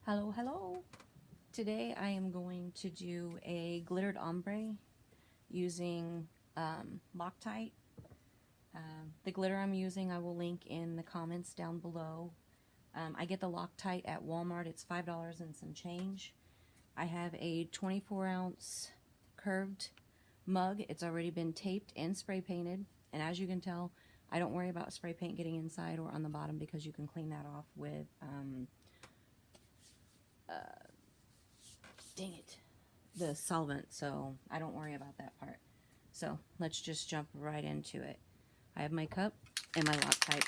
Hello, hello. Today I am going to do a glittered ombre using Loctite. The glitter I'm using I will link in the comments down below. I get the Loctite at Walmart. It's $5 and some change. I have a 24-ounce curved mug. It's already been taped and spray painted. And as you can tell, I don't worry about spray paint getting inside or on the bottom because you can clean that off with dang it, the solvent, so I don't worry about that part. So let's just jump right into it. I have my cup and my Loctite,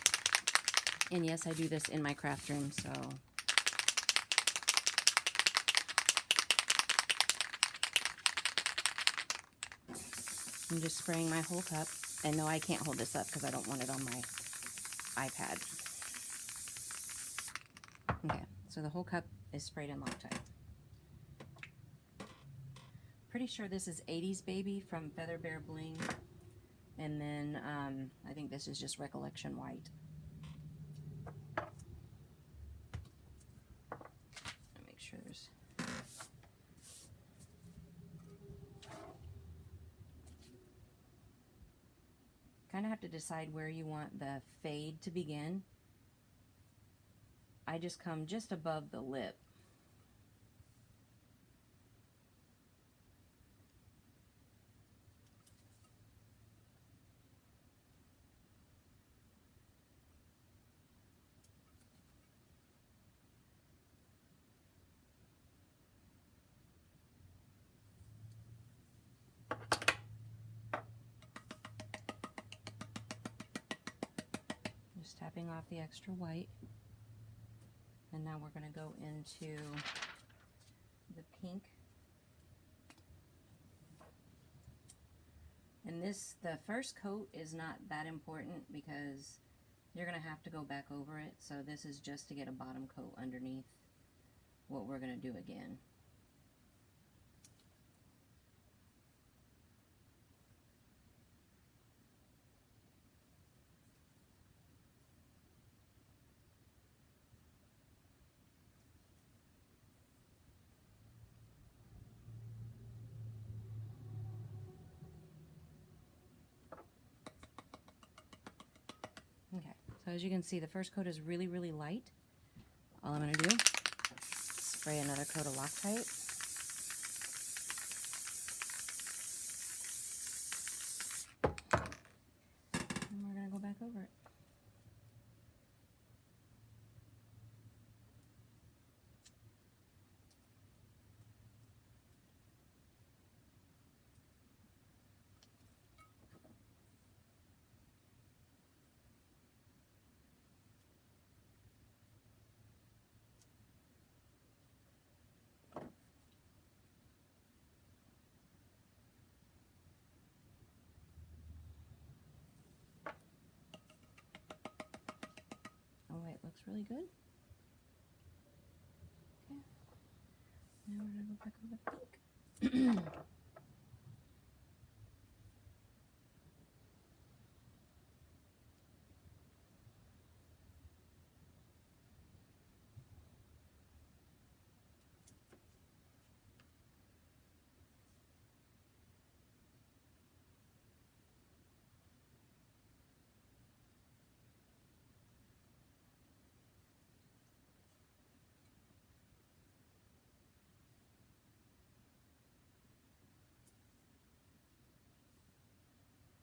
and yes, I do this in my craft room, so I'm just spraying my whole cup. And no, I can't hold this up because I don't want it on my iPad. Okay, so the whole cup is sprayed in Loctite. Pretty sure this is 80s Baby from Feather Bear Bling. And then I think this is just Recollection White. Make sure there's... Kind of have to decide where you want the fade to begin. I just come just above the lip. Just tapping off the extra white. And now we're going to go into the pink. And the first coat is not that important because you're going to have to go back over it. So this is just to get a bottom coat underneath what we're going to do again. Okay, so as you can see, the first coat is really, really light. All I'm going to do is spray another coat of Loctite. And we're going to go back over it. Oh, it looks really good. Okay. Now we're going to go back over the pink.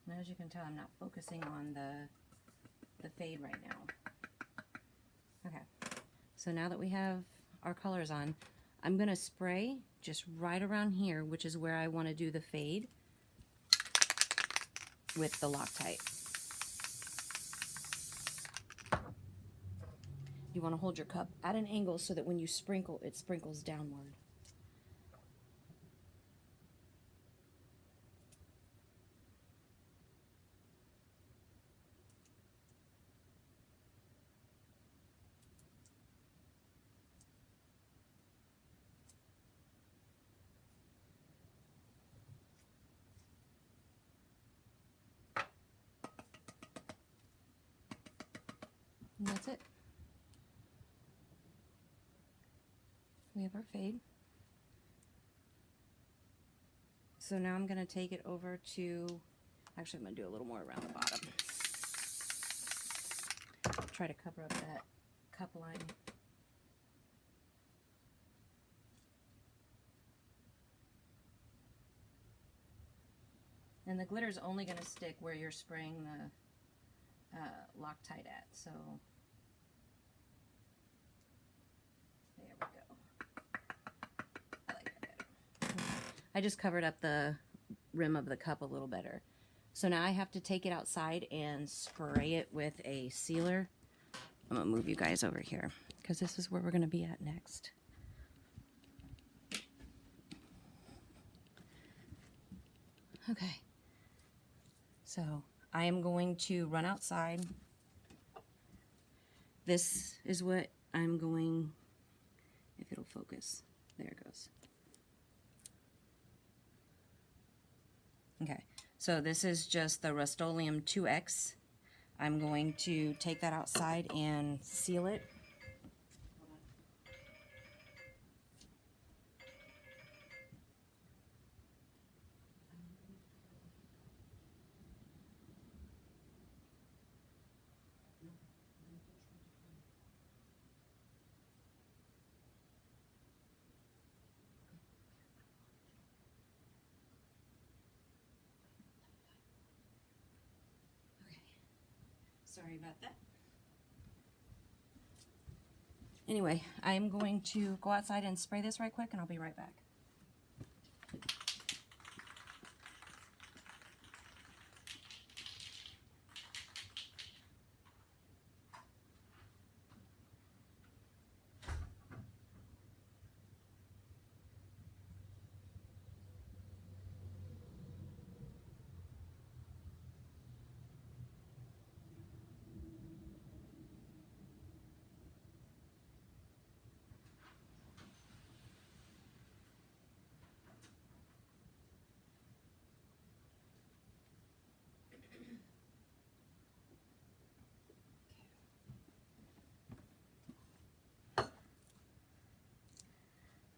Now, as you can tell, I'm not focusing on the fade right now. Okay, so now that we have our colors on, I'm going to spray just right around here, which is where I want to do the fade with the Loctite. You want to hold your cup at an angle so that when you sprinkle, it sprinkles downward. And that's it. we have our fade. So now I'm going to take it over to, actually I'm going to do a little more around the bottom. Try to cover up that cup line. And the glitter is only going to stick where you're spraying the Loctite at, so there we go. I like that better. I just covered up the rim of the cup a little better. So now I have to take it outside and spray it with a sealer. I'm going to move you guys over here because this is where we're going to be at next. Okay. So I am going to run outside. This is what I'm going, if it'll focus, there it goes. Okay, so this is just the Rust-Oleum 2X. I'm going to take that outside and seal it. Sorry about that. Anyway, I'm going to go outside and spray this right quick and I'll be right back.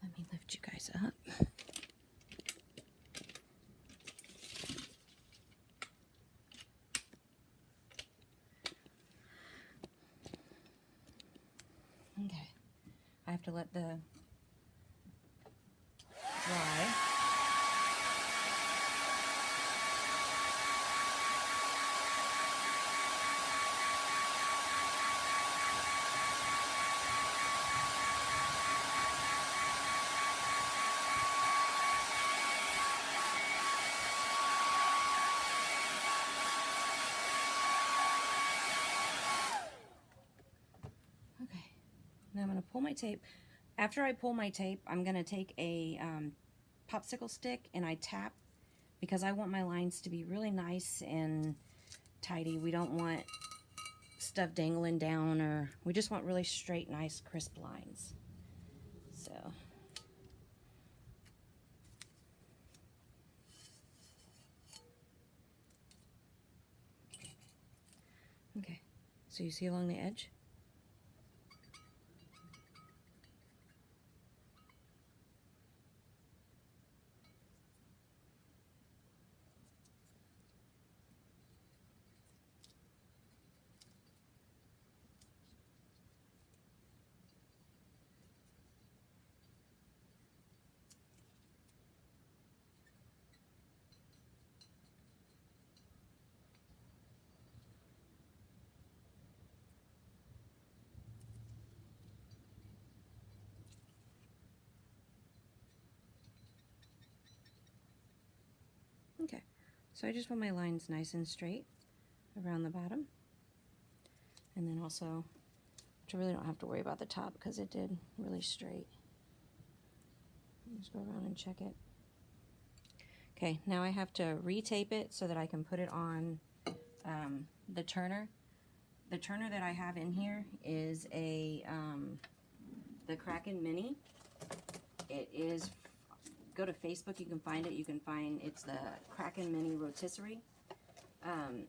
Let me lift you guys up. Okay, I have to let the dry. Now I'm going to pull my tape. After I pull my tape, I'm going to take a popsicle stick and I tap because I want my lines to be really nice and tidy. We don't want stuff dangling down, or we just want really straight, nice, crisp lines. So okay, so you see along the edge? Okay, so I just want my lines nice and straight around the bottom. And then also, which I really don't have to worry about the top because it did really straight. Just go around and check it. Okay, now I have to retape it so that I can put it on the turner. The turner that I have in here is a the Kraken Mini. It is, go to Facebook, you can find it. You can find, it's the Kraken Mini Rotisserie.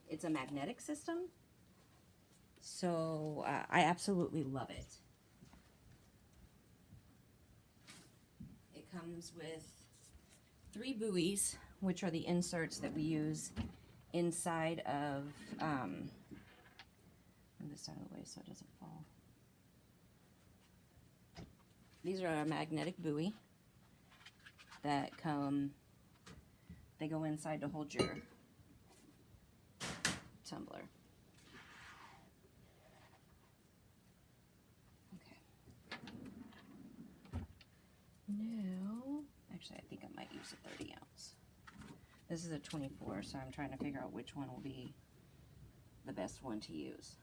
It's a magnetic system. So I absolutely love it. comes with 3 buoys, which are the inserts that we use inside of, move this out of the way so it doesn't fall. These are a magnetic buoy that they go inside to hold your tumbler. No, actually I think I might use a 30 ounce. This is a 24, so I'm trying to figure out which one will be the best one to use.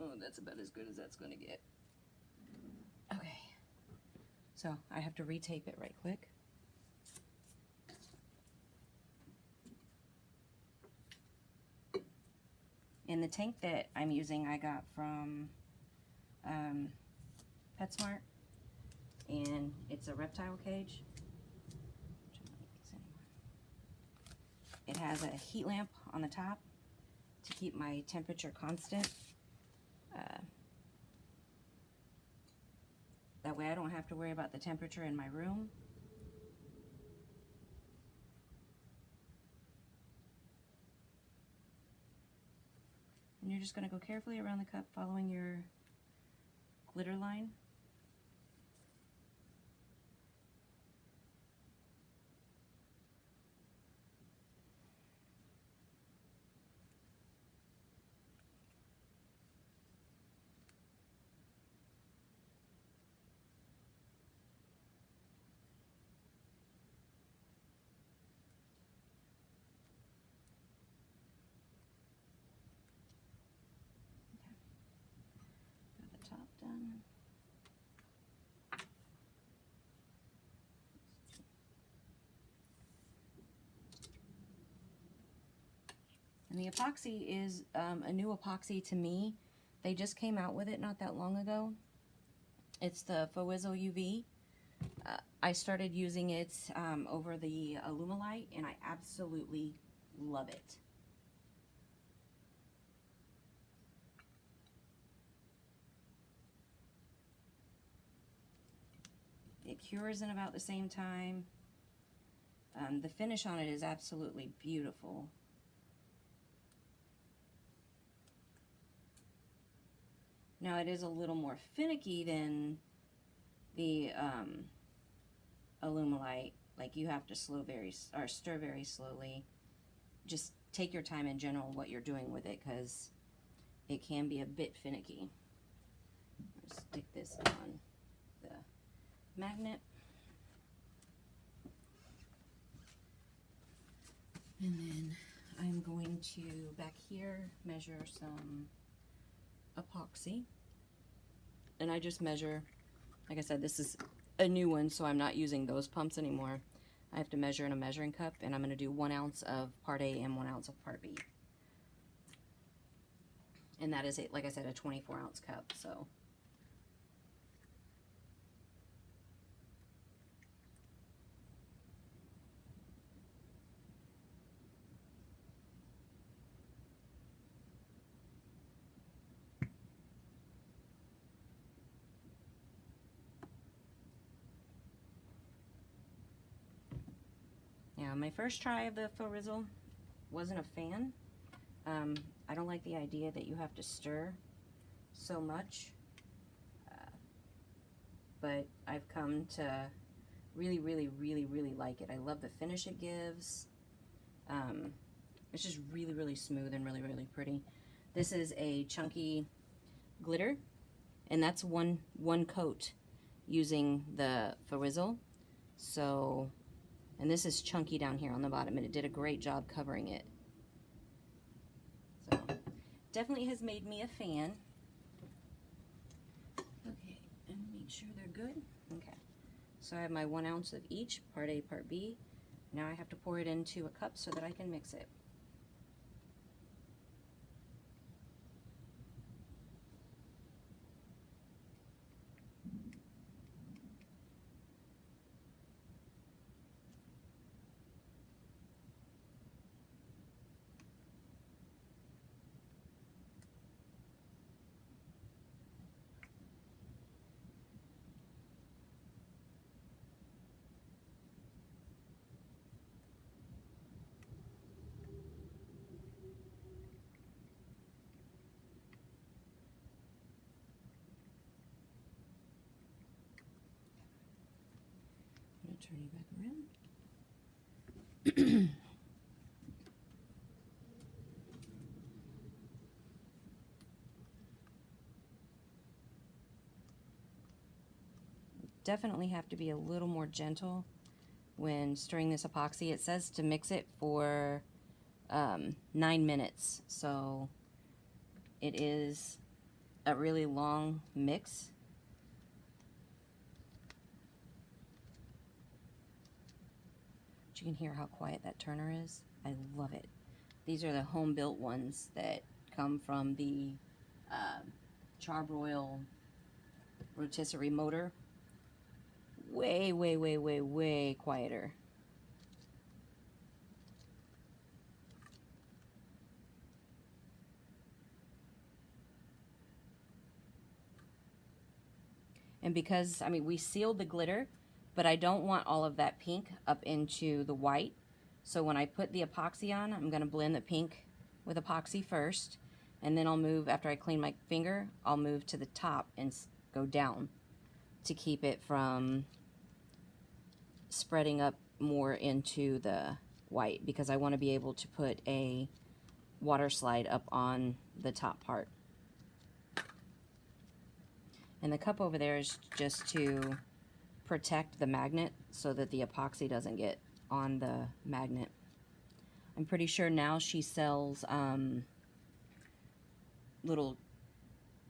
Oh, that's about as good as that's going to get. Okay, so I have to retape it right quick. And the tank that I'm using I got from PetSmart. And it's a reptile cage. It has a heat lamp on the top to keep my temperature constant. That way I don't have to worry about the temperature in my room. And you're just going to go carefully around the cup following your glitter line. Top done. And the epoxy is a new epoxy to me. They just came out with it not that long ago. It's the Feather UV. I started using it over the Alumilite, and I absolutely love it. It cures in about the same time. The finish on it is absolutely beautiful. Now it is a little more finicky than the Alumilite. Like, you have to stir very slowly. Just take your time in general what you're doing with it, because it can be a bit finicky. I'll stick this on the magnet. And then I'm going to, back here, measure some epoxy. And I just measure, like I said, this is a new one, so I'm not using those pumps anymore. I have to measure in a measuring cup, and I'm going to do 1 ounce of part A and 1 ounce of part B. And that is, like I said, a 24-ounce cup, so. Yeah, my first try of the faux rizzle, wasn't a fan. I don't like the idea that you have to stir so much, but I've come to really like it. I love the finish it gives. It's just really smooth and really pretty. This is a chunky glitter, and that's one coat using the faux rizzle. So, and this is chunky down here on the bottom, and it did a great job covering it. So, definitely has made me a fan. Okay, and make sure they're good. Okay, so I have my 1 ounce of each, part A, part B. Now I have to pour it into a cup so that I can mix it. Turn you back around. Definitely have to be a little more gentle when stirring this epoxy. It says to mix it for 9 minutes, so it is a really long mix. But you can hear how quiet that turner is. I love it. These are the home-built ones that come from the Charbroil rotisserie motor. Way, way, way, way, way quieter. And because, I mean, we sealed the glitter, but I don't want all of that pink up into the white. So when I put the epoxy on, I'm going to blend the pink with epoxy first, and then I'll move, after I clean my finger, I'll move to the top and go down to keep it from spreading up more into the white, because I want to be able to put a water slide up on the top part. And the cup over there is just to protect the magnet so that the epoxy doesn't get on the magnet. I'm pretty sure now she sells little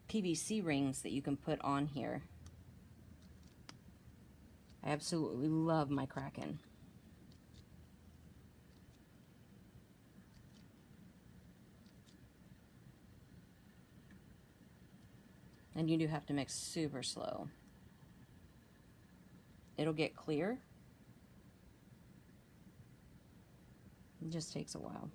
PVC rings that you can put on here. I absolutely love my Kraken. And you do have to mix super slow. It'll get clear. It just takes a while.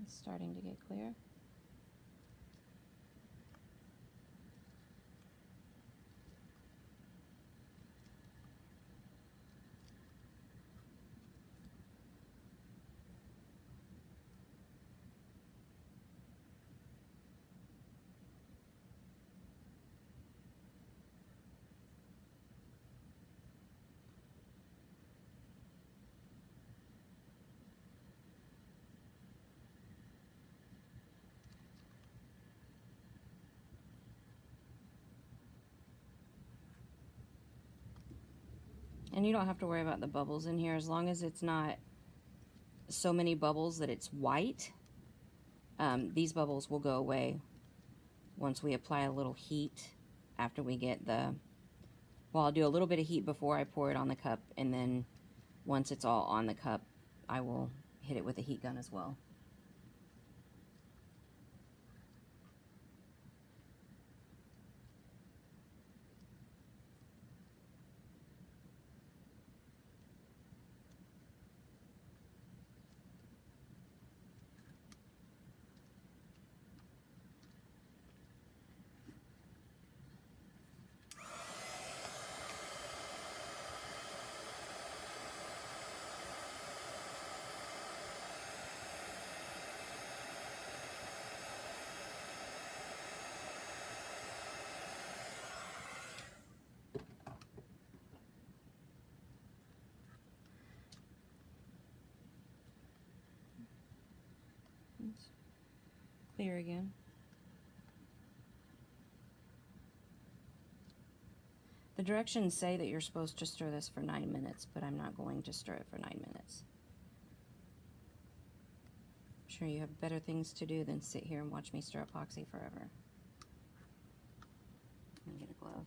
It's starting to get clear. And you don't have to worry about the bubbles in here, as long as it's not so many bubbles that it's white. These bubbles will go away once we apply a little heat after we get the, well, I'll do a little bit of heat before I pour it on the cup, and then once it's all on the cup, I will hit it with a heat gun as well. It's clear again. The directions say that you're supposed to stir this for 9 minutes, but I'm not going to stir it for 9 minutes. I'm sure you have better things to do than sit here and watch me stir epoxy forever. Let me get a glove.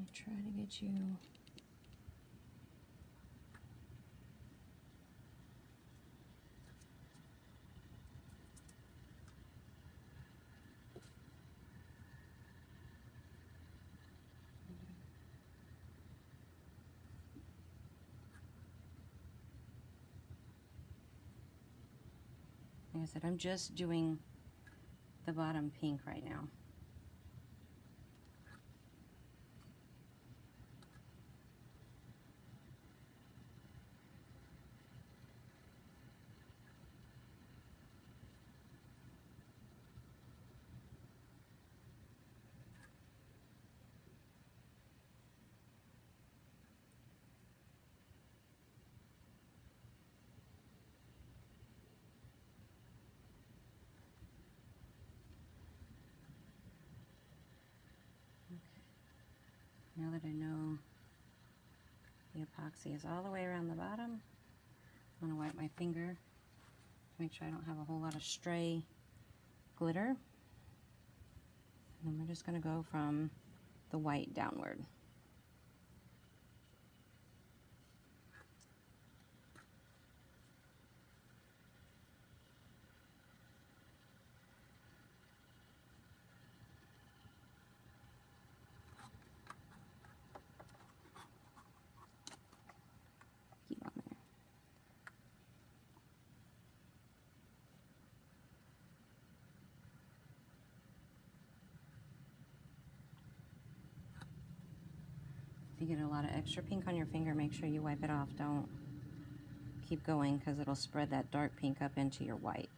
me try to get you. Like I said, I'm just doing the bottom pink right now. Now that I know the epoxy is all the way around the bottom, I'm going to wipe my finger to make sure I don't have a whole lot of stray glitter. And then we're just going to go from the white downward. Keep on there. If you get a lot of extra pink on your finger, make sure you wipe it off. Don't keep going because it'll spread that dark pink up into your white.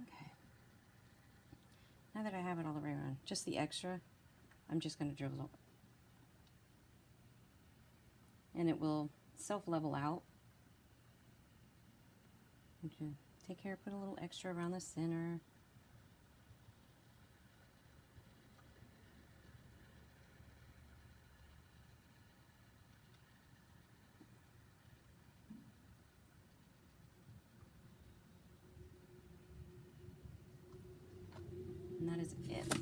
Okay. Now that I have it all the way around, just the extra, I'm just going to drizzle. And it will self-level out. Take care, put a little extra around the center. And that is it.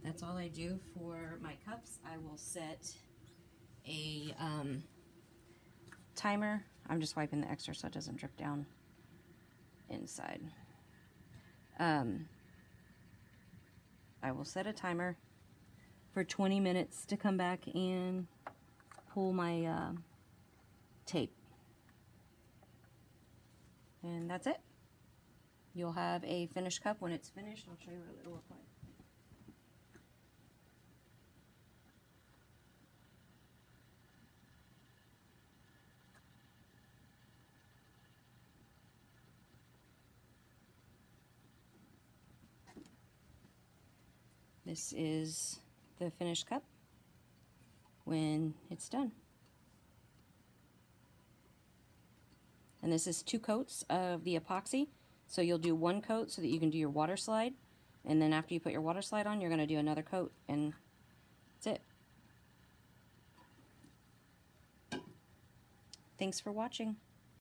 That's all I do for my cups. I will set a timer. I'm just wiping the extra so it doesn't drip down inside. I will set a timer for 20 minutes to come back and pull my tape. And that's it. You'll have a finished cup. When it's finished, I'll show you what it'll look like. This is the finished cup when it's done. And this is 2 coats of the epoxy. So you'll do 1 coat so that you can do your water slide. And then after you put your water slide on, you're going to do another coat. And that's it. Thanks for watching.